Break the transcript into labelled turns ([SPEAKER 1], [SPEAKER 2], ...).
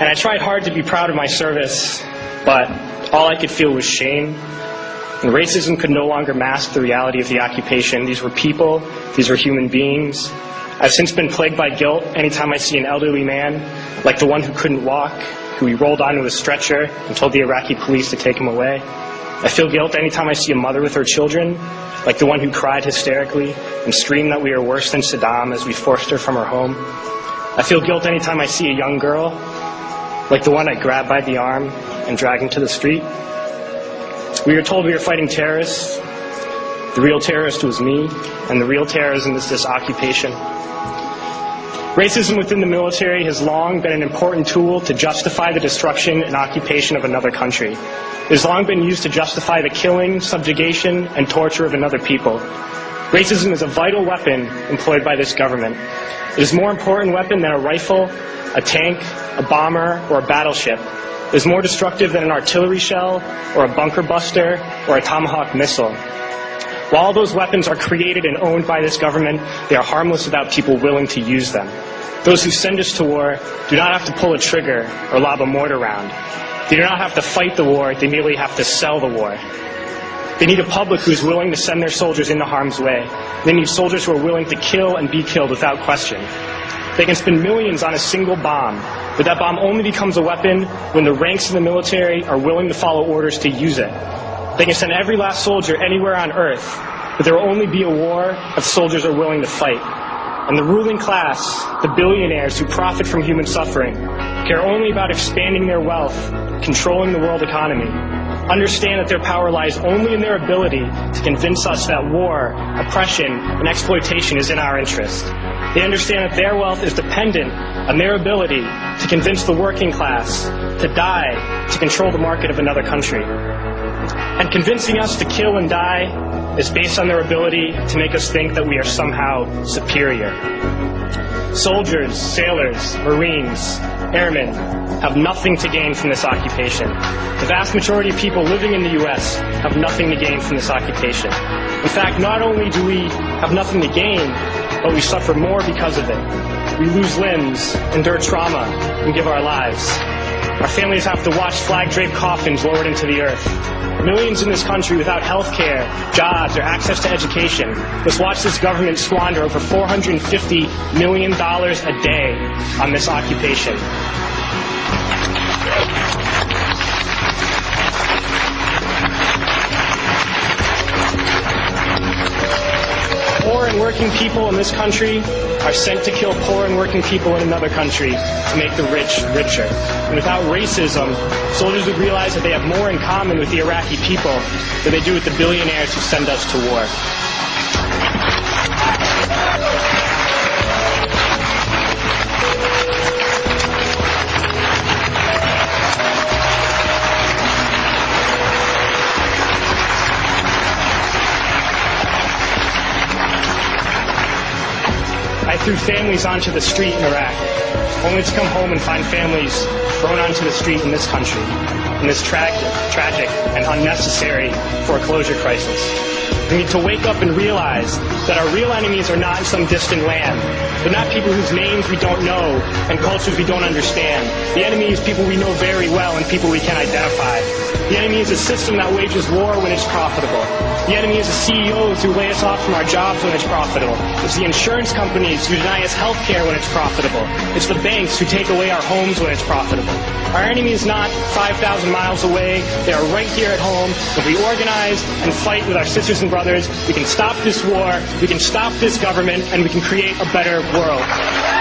[SPEAKER 1] And I tried hard to be proud of my service, but all I could feel was shame. And racism could no longer mask the reality of the occupation. These were people. These were human beings. I've since been plagued by guilt anytime I see an elderly man, like the one who couldn't walk, who we rolled onto a stretcher and told the Iraqi police to take him away. I feel guilt anytime I see a mother with her children, like the one who cried hysterically and screamed that we are worse than Saddam as we forced her from her home. I feel guilt anytime I see a young girl, like the one I grabbed by the arm and dragged into the street. We were told we were fighting terrorists. The real terrorist was me, and the real terrorism is this occupation. Racism within the military has long been an important tool to justify the destruction and occupation of another country. It has long been used to justify the killing, subjugation, and torture of another people. Racism is a vital weapon employed by this government. It is a more important weapon than a rifle, a tank, a bomber, or a battleship. It is more destructive than an artillery shell, or a bunker buster, or a Tomahawk missile. While all those weapons are created and owned by this government, they are harmless without people willing to use them. Those who send us to war do not have to pull a trigger or lob a mortar round. They do not have to fight the war, they merely have to sell the war. They need a public who is willing to send their soldiers into harm's way. They need soldiers who are willing to kill and be killed without question. They can spend millions on a single bomb, but that bomb only becomes a weapon when the ranks of the military are willing to follow orders to use it. They can send every last soldier anywhere on earth, but there will only be a war if soldiers are willing to fight. And the ruling class, the billionaires who profit from human suffering, care only about expanding their wealth, controlling the world economy. Understand that their power lies only in their ability to convince us that war, oppression, and exploitation is in our interest. They understand that their wealth is dependent on their ability to convince the working class to die to control the market of another country. And convincing us to kill and die is based on their ability to make us think that we are somehow superior. Soldiers, sailors, Marines, airmen have nothing to gain from this occupation. The vast majority of people living in the U.S. have nothing to gain from this occupation. In fact, not only do we have nothing to gain, but we suffer more because of it. We lose limbs, endure trauma, and give our lives. Our families have to watch flag-draped coffins lowered into the earth. Millions in this country without health care, jobs, or access to education must watch this government squander over $450 million a day on this occupation. Poor and working people in this country are sent to kill poor and working people in another country to make the rich richer. And without racism, soldiers would realize that they have more in common with the Iraqi people than they do with the billionaires who send us to war. I threw families onto the street in Iraq, only to come home and find families thrown onto the street in this country, in this tragic and unnecessary foreclosure crisis. We need to wake up and realize that our real enemies are not in some distant land. They're not people whose names we don't know and cultures we don't understand. The enemy is people we know very well and people we can identify. The enemy is a system that wages war when it's profitable. The enemy is the CEOs who lay us off from our jobs when it's profitable. It's the insurance companies who deny us health care when it's profitable. It's the banks who take away our homes when it's profitable. Our enemy is not 5,000 miles away. They are right here at home. If we organize and fight with our sisters and brothers, we can stop this war, we can stop this government, and we can create a better world.